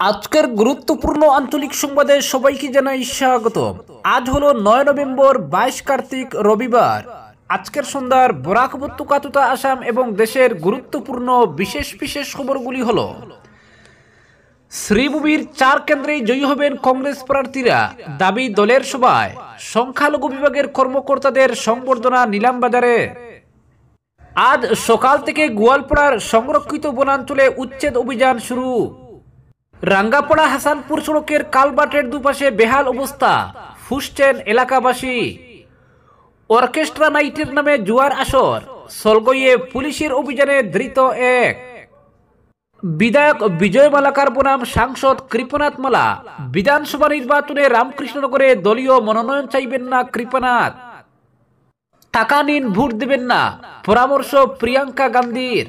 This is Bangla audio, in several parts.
আজকের গুরুত্বপূর্ণ আঞ্চলিক সংবাদে সবাইকে জানাই স্বাগত। আজ হলো 9 নভেম্বর 22 কার্তিক রবিবার। আজকের সন্ধ্যার বরাক উপত্যকা তথা আসাম এবং দেশের গুরুত্বপূর্ণ বিশেষ বিশেষ খবরগুলি হলো: শ্রীভূমির 4 কেন্দ্রেই জয়ী হবেন কংগ্রেস প্রার্থীরা, দাবি দলের সভায়। সংখ্যালঘু বিভাগের কর্মকর্তাদের সংবর্ধনা নিলামবাজারে। আজ সকাল থেকে গোয়ালপাড়ার সংরক্ষিত বনাঞ্চলে উচ্ছেদ অভিযান শুরু। রাঙ্গাপাড়া হাসানপুর সড়কের কালবাটের দুপাশে বেহাল অবস্থা, ফুসছেন এলাকাবাসী। অর্কেস্ট্রা নাইটের নামে জুয়ার আসর, সলগইয়ে পুলিশের অভিযানে ধৃত এক। বিধায়ক বিজয় মালাকার বনাম সাংসদ কৃপনাথ মালা। বিধানসভা নির্বাচনে রামকৃষ্ণনগরে দলীয় মনোনয়ন চাইবেন না কৃপনাথ। টাকা নিন, ভোট দেবেন না, পরামর্শ প্রিয়াঙ্কা গান্ধীর।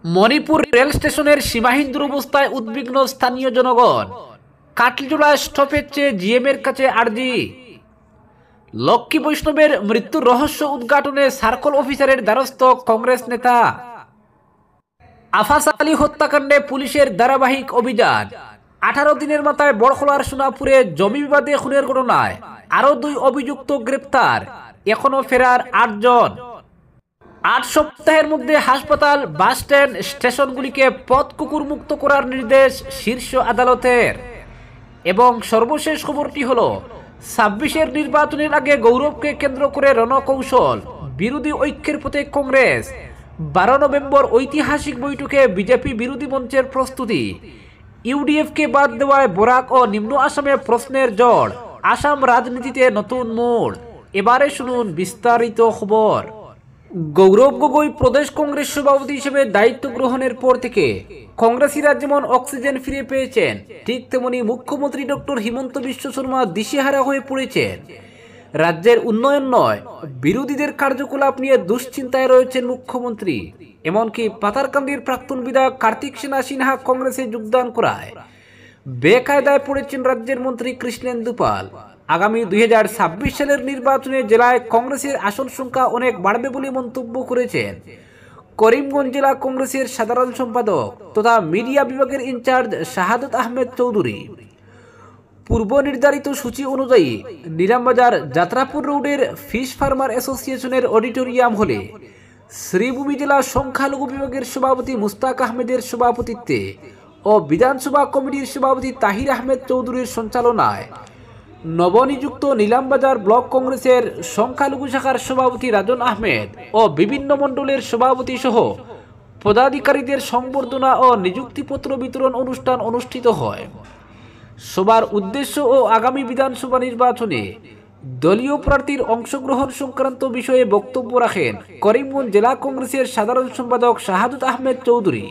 মণিপুর রেল স্টেশনের সীমাহীন দুরবস্থায় উদ্বিগ্ন স্থানীয় জনগণ। কাটলিজোড়া স্টপের চেয়ে জিএম এর কাছে আর্জি। লক্ষ্মী বৈষ্ণবের মৃত্যুর রহস্য উদ্ঘাটনে সার্কল অফিসারের দ্বারস্থ কংগ্রেস নেতা। আফাস আলী হত্যাকাণ্ডে পুলিশের ধারাবাহিক অভিযান। 18 দিনের মাথায় বড়খলার সোনাপুরে জমি বিবাদে খুনের ঘটনায় আরো 2 অভিযুক্ত গ্রেপ্তার, এখনো ফেরার 8 জন। 8 সপ্তাহের মধ্যে হাসপাতাল, বাসস্ট্যান্ড, স্টেশনগুলিকে পথ কুকুর মুক্ত করার নির্দেশ শীর্ষ আদালতের। এবং সর্বশেষ খবরটি হল 26-এর নির্বাচনের আগে গৌরবকে কেন্দ্র করে রণকৌশল, বিরোধী ঐক্যের পথে কংগ্রেস। 12 নভেম্বর ঐতিহাসিক বৈঠকে বিজেপি বিরোধী মঞ্চের প্রস্তুতি। ইউডিএফকে বাদ দেওয়ায় বরাক ও নিম্ন আসামে প্রশ্নের জড়, আসাম রাজনীতিতে নতুন মোড়। এবারে শুনুন বিস্তারিত খবর। গৌরব গগৈ প্রদেশ কংগ্রেস সভাপতি হিসেবে দায়িত্ব গ্রহণের পর থেকে কংগ্রেসীরা যেমন অক্সিজেন ফিরে পেয়েছেন, ঠিক তেমনি মুখ্যমন্ত্রী ডক্টর হিমন্ত বিশ্ব শর্মা দিশেহারা হয়ে পড়েছেন। রাজ্যের উন্নয়ন নয়, বিরোধীদের কার্যকলাপ নিয়ে দুশ্চিন্তায় রয়েছেন মুখ্যমন্ত্রী। এমনকি পাতারকান্দির প্রাক্তন বিধায়ক কার্তিক সেনা সিনহা কংগ্রেসে যোগদান করায় বেকায়দায় পড়েছেন রাজ্যের মন্ত্রী কৃষ্ণেন্দু পাল। আগামী 2026 সালের নির্বাচনে জেলায় কংগ্রেসের আসন সংখ্যা অনেক বাড়বে বলে মন্তব্য করেছেন করিমগঞ্জ জেলা কংগ্রেসের সাধারণ সম্পাদক তথা মিডিয়া বিভাগের ইনচার্জ শাহাদত আহমেদ চৌধুরী। পূর্ব নির্ধারিত সূচি অনুযায়ী নিলামবাজার যাত্রাপুর রোডের ফিশ ফার্মার অ্যাসোসিয়েশনের অডিটোরিয়াম হলে শ্রীভূমি জেলা সংখ্যালঘু বিভাগের সভাপতি মুস্তাক আহমেদের সভাপতিত্বে ও বিধানসভা কমিটির সভাপতি তাহির আহমেদ চৌধুরীর সঞ্চালনায় নবনিযুক্ত নিলামবাজার ব্লক কংগ্রেসের সংখ্যালঘু শাখার সভাপতি রাজন আহমেদ ও বিভিন্ন মণ্ডলের সভাপতি সহ পদাধিকারীদের সংবর্ধনা ও নিযুক্তিপত্র বিতরণ অনুষ্ঠান অনুষ্ঠিত হয়। সবার উদ্দেশ্য ও আগামী বিধানসভা নির্বাচনে দলীয় প্রার্থীর অংশগ্রহণ সংক্রান্ত বিষয়ে বক্তব্য রাখেন করিমগঞ্জ জেলা কংগ্রেসের সাধারণ সম্পাদক শাহাদত আহমেদ চৌধুরী।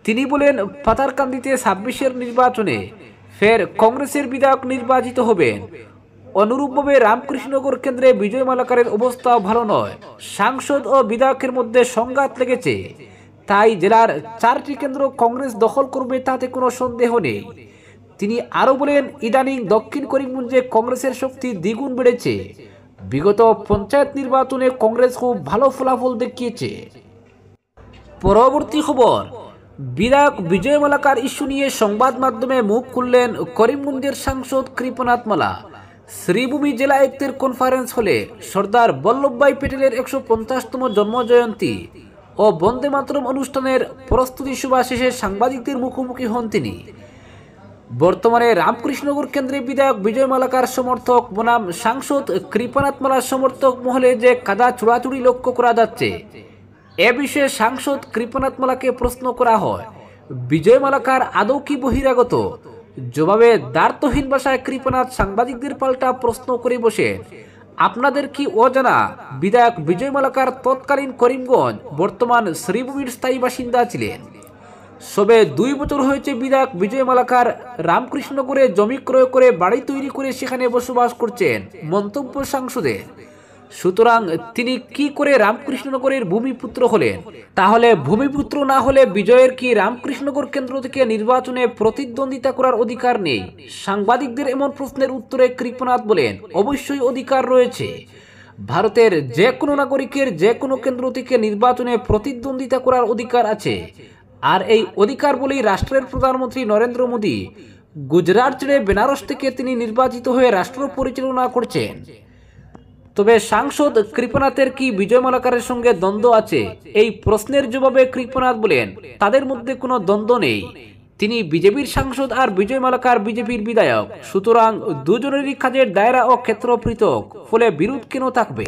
তিনি বলেন, পাতারকান্দিতে 26-এর নির্বাচনে ফের কংগ্রেসের বিধায়ক নির্বাচিত হবেন। অনুরূপভাবে রামকৃষ্ণনগর কেন্দ্রে বিজয় মালাকারের অবস্থা ভালো নয়, সাংসদ ও বিধায়কের মধ্যে সংঘাত লেগেছে। তাই জেলার 4টি কেন্দ্র কংগ্রেস দখল করবে তাতে কোনো সন্দেহ নেই। তিনি আরও বলেন, ইদানিং দক্ষিণ করিমগঞ্জে কংগ্রেসের শক্তি দ্বিগুণ বেড়েছে। বিগত পঞ্চায়েত নির্বাচনে কংগ্রেস খুব ভালো ফলাফল দেখিয়েছে। পরবর্তী খবর, বিধায়ক বিজয় মালাকার ইস্যু নিয়ে সংবাদ মাধ্যমে মুখ খুললেন করিমগঞ্জের সাংসদ কৃপনাথ মালা। শ্রীভূমি জেলা আয়ুক্তের কনফারেন্স হলে সর্দার বল্লভভাই প্যাটেলের 150তম জন্মজয়ন্তী ও বন্দে মাতরম অনুষ্ঠানের প্রস্তুতি সভা শেষে সাংবাদিকদের মুখোমুখি হন তিনি। বর্তমানে রামকৃষ্ণনগর কেন্দ্রে বিধায়ক বিজয় মালাকার সমর্থক বনাম সাংসদ কৃপনাথ মালার সমর্থক মহলে যে কাদা চূড়াচুড়ি লক্ষ্য করা যাচ্ছে, এ বিষয়ে সাংসদ কৃপনাথ মালাকে প্রশ্ন করা হয়, বিজয় মালাকার আদৌ কি বহিরাগত? জবাবে দ্বার্থহীন ভাষায় কৃপনাথ সাংবাদিকদের পাল্টা প্রশ্ন করে বসেন, আপনাদের কি অজানা বিধায়ক বিজয় মালাকার তৎকালীন করিমগঞ্জ, বর্তমান শ্রীভূমির স্থায়ী বাসিন্দা ছিলেন। সবে 2 বছর হয়েছে বিধায়ক বিজয় মালাকার রামকৃষ্ণনগরে জমি ক্রয় করে বাড়ি তৈরি করে সেখানে বসবাস করছেন, মন্তব্য সাংসদের। সুতরাং তিনি কি করে রামকৃষ্ণনগরের ভূমিপুত্র হলেন? তাহলে ভূমিপুত্র না হলে বিজয়ের কি রামকৃষ্ণনগর কেন্দ্র থেকে নির্বাচনে প্রতিদ্বন্দ্বিতা করার অধিকার নেই? সাংবাদিকদের এমন প্রশ্নের উত্তরে কৃপনাথ বলেন, অবশ্যই অধিকার রয়েছে। ভারতের যে কোনো নাগরিকের যে কোনো কেন্দ্র থেকে নির্বাচনে প্রতিদ্বন্দ্বিতা করার অধিকার আছে। আর এই অধিকার বলেই রাষ্ট্রের প্রধানমন্ত্রী নরেন্দ্র মোদী গুজরাট ছেড়ে বেনারস থেকে তিনি নির্বাচিত হয়ে রাষ্ট্র পরিচালনা করছেন। তবে সাংসদ কৃপনাথের কি বিজয় মালাকারের সঙ্গে দ্বন্দ্ব আছে? এই প্রশ্নের জবাবে কৃপনাথ বলেন, তাদের মধ্যে কোনো দ্বন্দ্ব নেই। তিনি বিজেপির সাংসদ আর বিজয় মালাকার বিজেপির বিধায়ক, সুতরাং দুজনেরই কাজের দায়রা ও ক্ষেত্র পৃথক, ফলে বিরোধ কেন থাকবে?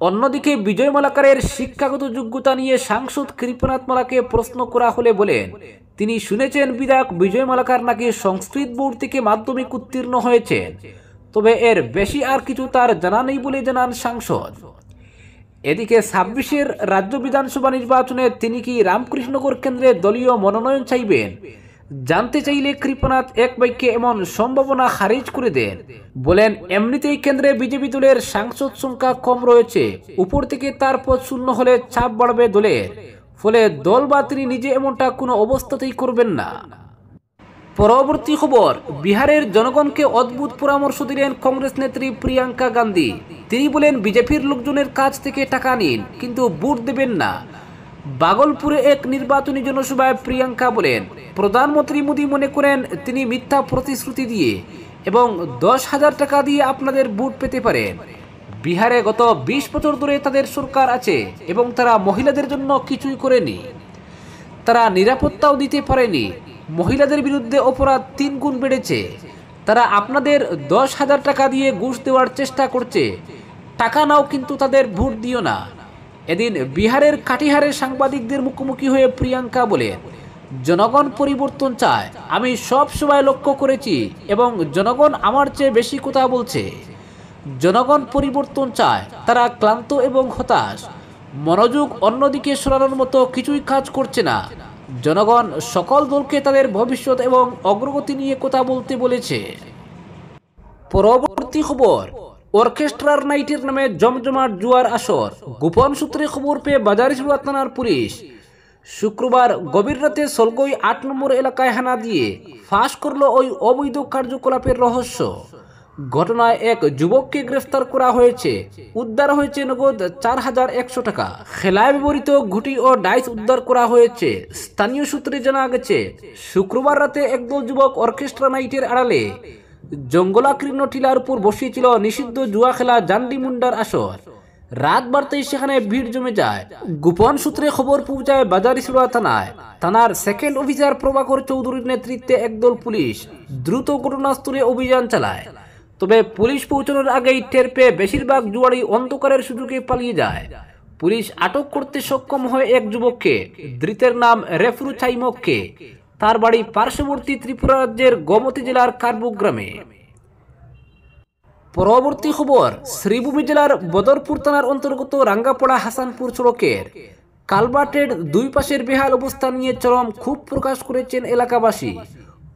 অন্যদিকে বিজয় মালাকারের শিক্ষাগত যোগ্যতা নিয়ে সাংসদ কৃপনাথ মালাকে প্রশ্ন করা হলে বলেন, তিনি শুনেছেন বিধায়ক বিজয় মালাকার নাকি সংস্কৃত বোর্ড থেকে মাধ্যমিক উত্তীর্ণ হয়েছেন, তবে এর বেশি আর কিছু তার জানা নেই বলে জানান সাংসদ। এদিকে ২৬-এর রাজ্য বিধানসভা নির্বাচনে তিনি কি রামকৃষ্ণনগর কেন্দ্রে দলীয় মনোনয়ন চাইবেন জানতে চাইলে কৃপনাথ এক বাক্যে এমন সম্ভাবনা খারিজ করে দেন। বলেন, এমনিতেই কেন্দ্রে বিজেপি দলের সাংসদ সংখ্যা কম রয়েছে, উপর থেকে তার পদ শূন্য হলে চাপ বাড়বে দলের, ফলে দল বা তিনি নিজে এমনটা কোনো অবস্থাতেই করবেন না। পরবর্তী খবর, বিহারের জনগণকে অদ্ভুত পরামর্শ দিলেন কংগ্রেস নেত্রী প্রিয়াঙ্কা গান্ধী। তিনি বলেন, বিজেপির লোকজনের কাছ থেকে টাকা নিন, কিন্তু ভোট দেবেন না। বাগলপুরে এক নির্বাচনী জনসভায় প্রিয়াঙ্কা বলেন, প্রধানমন্ত্রী মোদী মনে করেন তিনি মিথ্যা প্রতিশ্রুতি দিয়ে এবং 10,000 টাকা দিয়ে আপনাদের ভোট পেতে পারেন। বিহারে গত 20 বছর ধরে তাদের সরকার আছে এবং তারা মহিলাদের জন্য কিছুই করেনি, তারা নিরাপত্তাও দিতে পারেনি। মহিলাদের বিরুদ্ধে অপরাধ 3 গুণ বেড়েছে। তারা আপনাদের 10,000 টাকা দিয়ে ঘুষ দেওয়ার চেষ্টা করছে, টাকা নাও কিন্তু তাদের ভোট দিও না। এদিন বিহারের কাটিহারে সাংবাদিকদের মুখোমুখি হয়ে প্রিয়াঙ্কা বলেন, জনগণ পরিবর্তন চায়, আমি সব সময় লক্ষ্য করেছি এবং জনগণ আমার চেয়ে বেশি কথা বলছে। জনগণ পরিবর্তন চায়, তারা ক্লান্ত এবং হতাশ, মনোযোগ অন্যদিকে সরানোর মতো কিছুই কাজ করছে না। জনগণ সকল দলকে তাদের ভবিষ্যৎ এবং অগ্রগতি নিয়ে কথা বলতে বলেছে। পরবর্তী খবর, অর্কেস্ট্রার নাইটের নামে জমজমাট জুয়ার আসর। গোপন সূত্রে খবর পেয়ে বাজারিছড়া থানার পুলিশ শুক্রবার গভীর রাতে সলগই 8 নম্বর এলাকায় হানা দিয়ে ফাঁস করল ওই অবৈধ কার্যকলাপের রহস্য। ঘটনায় এক যুবককে গ্রেফতার করা হয়েছে। উদ্ধার হয়েছে নগদ 4,100 টাকা। খেলায় ব্যবহৃত ঘুঁটি ও ডাইস উদ্ধার করা হয়েছে। স্থানীয় সূত্রে জানা গেছে, শুক্রবার রাতে একদল যুবক অর্কেস্ট্রা নাইটের আড়ালে জঙ্গলাকীর্ণ টিলার উপর বসিয়েছিল নিষিদ্ধ জুয়া খেলা জান্ডি মুন্ডার আসর। রাত বাড়তেই সেখানে ভিড় জমে যায়। গোপন সূত্রে খবর পৌঁছায় বাজারিছড়া থানায়। থানার সেকেন্ড অফিসার প্রভাকর চৌধুরীর নেতৃত্বে একদল পুলিশ দ্রুত ঘটনাস্থলে অভিযান চালায়। তবে পুলিশ পৌঁছানোর আগেই টের পেয়ে বেশিরভাগ জুয়ারি অন্ধকারের সুযোগে পালিয়ে যায়। পুলিশ আটক করতে সক্ষম হয় এক যুবককে, ধৃতের নাম রেফরু চাইমককে। তার বাড়ি পার্শ্ববর্তী ত্রিপুরা রাজ্যের গোমতী জেলার কারবুক গ্রামে। পরবর্তী খবর, শ্রীভূমি জেলার বদরপুর থানার অন্তর্গত রাঙ্গাপাড়া হাসানপুর সড়কের কালভার্টের 2 পাশের বেহাল অবস্থা নিয়ে চরম ক্ষোভ প্রকাশ করেছেন এলাকাবাসী।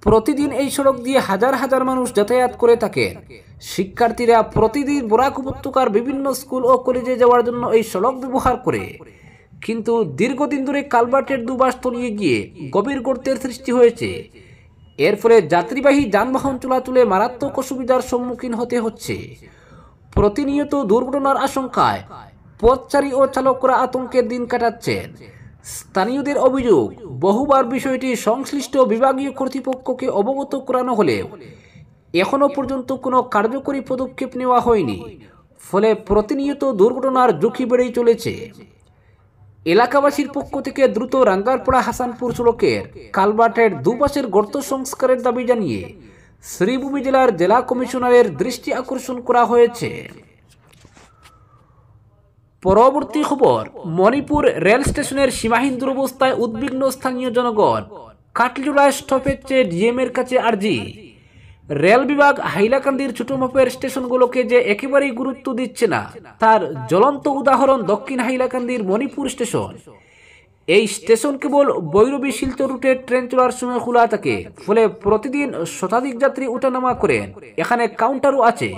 প্রতিদিন এই সড়ক দিয়ে হাজার হাজার মানুষ যাতায়াত করে থাকেন। শিক্ষার্থীরা প্রতিদিন বরাক উপত্যকার বিভিন্ন স্কুল ও কলেজে যাওয়ার জন্য এই সড়ক ব্যবহার করে, কিন্তু দীর্ঘদিন ধরে কালভার্টের দুপাশ তলিয়ে গিয়ে গভীর গর্তের সৃষ্টি হয়েছে। এর ফলে যাত্রীবাহী যানবাহন চলাচলে মারাত্মক অসুবিধার সম্মুখীন হতে হচ্ছে। প্রতিনিয়ত দুর্ঘটনার আশঙ্কায় পথচারী ও চালকরা আতঙ্কের দিন কাটাচ্ছেন। স্থানীয়দের অভিযোগ, বহুবার বিষয়টি সংশ্লিষ্ট বিভাগীয় কর্তৃপক্ষকে অবগত করানো হলেও এখনো পর্যন্ত কোনো কার্যকরী পদক্ষেপ নেওয়া হয়নি। ফলে প্রতিনিয়ত দুর্ঘটনার ঝুঁকি বেড়েই চলেছে। এলাকাবাসীর পক্ষ থেকে দ্রুত রাঙ্গারপাড়া হাসানপুর সড়কের কালভার্টের 2 পাশের গর্ত সংস্কারের দাবি জানিয়ে শ্রীভূমি জেলার জেলা কমিশনারের দৃষ্টি আকর্ষণ করা হয়েছে। পরবর্তী খবর, মণিপুর রেল স্টেশনের সীমাহীন দুরবস্থায় উদ্বিগ্ন স্থানীয় জনগণ। কাটলিজোড়ায় স্টপেজ চেয়ে ডিএম এর কাছে আর্জি। রেল বিভাগ হাইলাকান্দির ছোট মাপের স্টেশনগুলোকে যে একেবারেই গুরুত্ব দিচ্ছে না, তার জ্বলন্ত উদাহরণ দক্ষিণ হাইলাকান্দির মণিপুর স্টেশন। এই স্টেশন কেবল বৈরবী শিলচর রুটে ট্রেন চলার সময় খোলা থাকে, ফলে প্রতিদিন শতাধিক যাত্রী ওঠানামা করেন। এখানে কাউন্টারও আছে,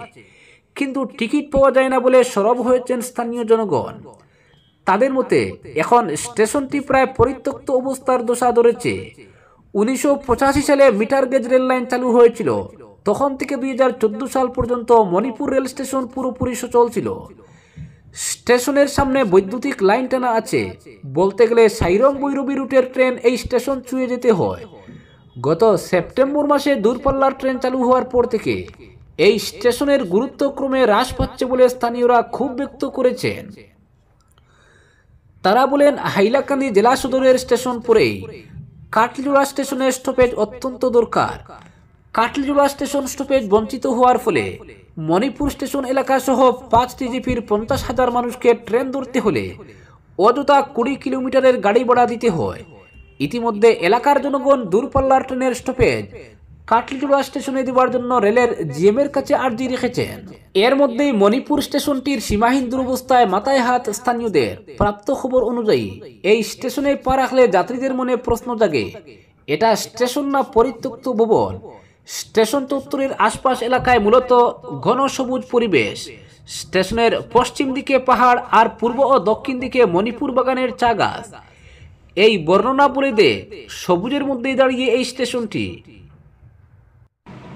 কিন্তু টিকিট পাওয়া যায় না বলে সরব হয়েছেন স্থানীয় জনগণ। তাদের মতে এখন স্টেশনটি প্রায় পরিত্যক্ত অবস্থার দশা ধরেছে। 1985 সালে মিটার গেজ রেল লাইন চালু হয়েছিল। তখন থেকে 2014 সাল পর্যন্ত মণিপুর রেল স্টেশন পুরোপুরি সচল ছিল। স্টেশনের সামনে বৈদ্যুতিক লাইন টানা আছে, বলতে গেলে সাইরং বৈরবী রুটের ট্রেন এই স্টেশন ছুঁয়ে যেতে হয়। গত সেপ্টেম্বর মাসে দূরপাল্লার ট্রেন চালু হওয়ার পর থেকে এই স্টেশনের গুরুত্ব ক্রমে হ্রাস পাচ্ছে বলে স্থানীয়রা ক্ষোভ ব্যক্ত করেছেন। তারা বলেন, হাইলাকান্দি জেলা সদরের স্টেশন পরেই কাটলিজোড়া স্টেশনের স্টপেজ অত্যন্ত দরকার। কাটলিজোড়া স্টেশন স্টপেজ বঞ্চিত হওয়ার ফলে মণিপুর স্টেশন এলাকা সহ 5টি জিপির 50,000 মানুষকে ট্রেন ধরতে হলে অযথা 20 কিলোমিটারের গাড়ি ভাড়া দিতে হয়। ইতিমধ্যে এলাকার জনগণ দূরপাল্লার ট্রেনের স্টপেজ কাটলিজোড়া স্টেশনে দেওয়ার জন্য রেলের জিএমের কাছে আর্জি রেখেছেন। এর মধ্যেই মণিপুর স্টেশনটির সীমাহীন দুরবস্থায় মাথায় হাত স্থানীয়দের। প্রাপ্ত খবর অনুযায়ী এই স্টেশনে পা রাখলে যাত্রীদের মনে প্রশ্ন জাগে, এটা স্টেশন না পরিত্যক্ত ভবন। স্টেশন চত্বরের আশপাশ এলাকায় মূলত ঘন সবুজ পরিবেশ। স্টেশনের পশ্চিম দিকে পাহাড় আর পূর্ব ও দক্ষিণ দিকে মণিপুর বাগানের চা গাছ। এই বর্ণনাবলীতে সবুজের মধ্যেই দাঁড়িয়ে এই স্টেশনটি।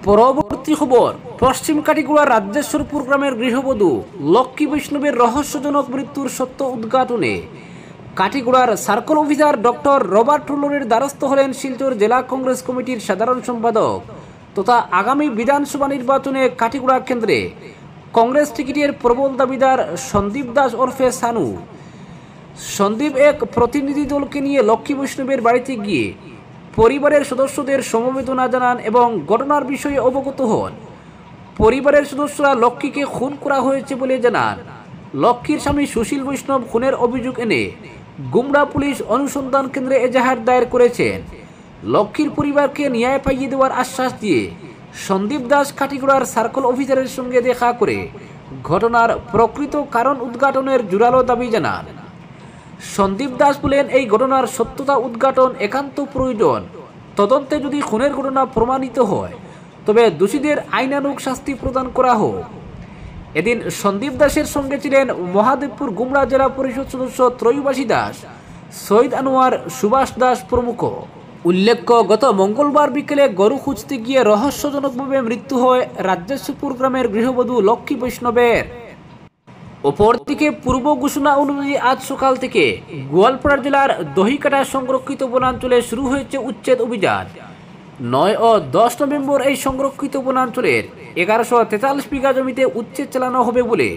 পরবর্তী খবর, পশ্চিম কাটিগুড়ার রাজ্যেশ্বরপুর গ্রামের গৃহবধূ লক্ষ্মী বৈষ্ণবের রহস্যজনক মৃত্যুর সত্য উদ্ঘাটনে কাটিগুড়ার সার্কল অফিসার ডক্টর রবার্ট রুলোরের দ্বারস্থ হলেন শিলচর জেলা কংগ্রেস কমিটির সাধারণ সম্পাদক তথা আগামী বিধানসভা নির্বাচনে কাটিগুড়া কেন্দ্রে কংগ্রেস টিকিটের প্রবল দাবিদার সন্দীপ দাস ওরফে সানু। সন্দীপ এক প্রতিনিধি দলকে নিয়ে লক্ষ্মী বৈষ্ণবের বাড়িতে গিয়ে পরিবারের সদস্যদের সমবেদনা জানান এবং ঘটনার বিষয়ে অবগত হন। পরিবারের সদস্যরা লক্ষ্মীকে খুন করা হয়েছে বলে জানান। লক্ষ্মীর স্বামী সুশীল বৈষ্ণব খুনের অভিযোগ এনে গুমরা পুলিশ অনুসন্ধান কেন্দ্রে এজাহার দায়ের করেছেন। লক্ষ্মীর পরিবারকে ন্যায় পাইয়ে দেওয়ার আশ্বাস দিয়ে সন্দীপ দাস কাটিগড়ার সার্কল অফিসারের সঙ্গে দেখা করে ঘটনার প্রকৃত কারণ উদ্ঘাটনের জোরালো দাবি জানান। সন্দীপ দাস বলেন, এই ঘটনার সত্যতা উদ্ঘাটন একান্ত প্রয়োজন। তদন্তে যদি খুনের ঘটনা প্রমাণিত হয় তবে দোষীদের আইনানুগ শাস্তি প্রদান করা হোক। এদিন সন্দীপ দাসের সঙ্গে ছিলেন মহাদেবপুর গুমরা জেলা পরিষদ সদস্য ত্রয়ীবাসী দাস, সৈয়দ আনোয়ার, সুভাষ দাস প্রমুখ। উল্লেখ্য, গত মঙ্গলবার বিকেলে গরু খুঁজতে গিয়ে রহস্যজনকভাবে মৃত্যু হয় রাজ্যেশ্বরপুর গ্রামের গৃহবধূ লক্ষ্মী বৈষ্ণবের। অপরদিকে পূর্ব ঘোষণা অনুযায়ী আজ সকাল থেকে গোয়ালপাড়া জেলার দহিকাটা সংরক্ষিত বনাঞ্চলে শুরু হয়েছে উচ্ছেদ অভিযান। 9 ও 10 নভেম্বর এই সংরক্ষিত বনাঞ্চলের 1143 বিঘা জমিতে উচ্ছেদ চালানো হবে বলে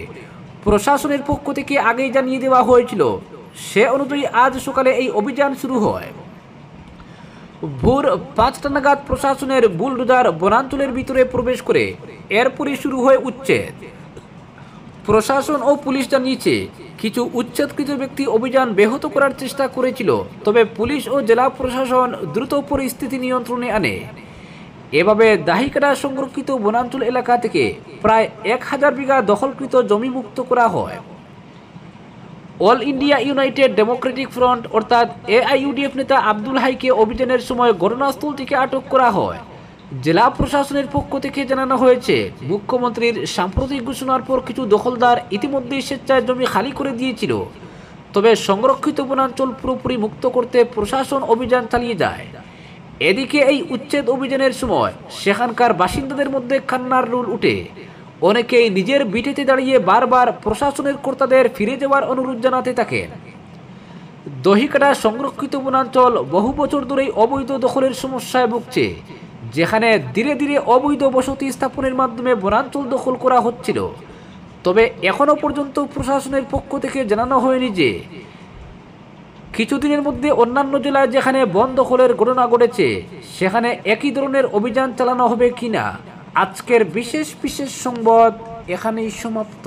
প্রশাসনের পক্ষ থেকে আগেই জানিয়ে দেওয়া হয়েছিল। সে অনুযায়ী আজ সকালে এই অভিযান শুরু হয়। ভোর 5টা নাগাদ প্রশাসনের বুলডোজার বনাঞ্চলের ভিতরে প্রবেশ করে এরপরই শুরু হয় উচ্ছেদ। প্রশাসন ও পুলিশ জানিয়েছে, কিছু উচ্ছেদকৃত ব্যক্তি অভিযান ব্যাহত করার চেষ্টা করেছিল, তবে পুলিশ ও জেলা প্রশাসন দ্রুত পরিস্থিতি নিয়ন্ত্রণে আনে। এভাবে দাহিকাটা সংরক্ষিত বনাঞ্চল এলাকা থেকে প্রায় 1000 বিঘা দখলকৃত জমি মুক্ত করা হয়। All India United Democratic front অর্থাৎ AIUDF নেতা আব্দুল হাইকে অভিযানের সময় ঘটনাস্থল থেকে আটক করা হয়। জেলা প্রশাসনের পক্ষ থেকে জানানো হয়েছে, মুখ্যমন্ত্রীর সাম্প্রতিক ঘোষণার পর কিছু দখলদার ইতিমধ্যেই স্বেচ্ছায় জমি খালি করে দিয়েছিল, তবে সংরক্ষিত বনাঞ্চল পুরোপুরি মুক্ত করতে প্রশাসন অভিযান চালিয়ে যায়। এদিকে এই উচ্ছেদ অভিযানের সময় সেখানকার বাসিন্দাদের মধ্যে কান্নার রোল উঠে। অনেকেই নিজের ভিটেতে দাঁড়িয়ে বারবার প্রশাসনের কর্তাদের ফিরে যাওয়ার অনুরোধ জানাতে থাকেন। দহিকাটা সংরক্ষিত বনাঞ্চল বহু বছর ধরেই অবৈধ দখলের সমস্যায় ভুগছে, যেখানে ধীরে ধীরে অবৈধ বসতি স্থাপনের মাধ্যমে বনাঞ্চল দখল করা হচ্ছিল। তবে এখনও পর্যন্ত প্রশাসনের পক্ষ থেকে জানানো হয়নি যে কিছুদিনের মধ্যে অন্যান্য জেলায় যেখানে বন দখলের ঘটনা ঘটেছে সেখানে একই ধরনের অভিযান চালানো হবে কিনা। আজকের বিশেষ সংবাদ এখানেই সমাপ্ত।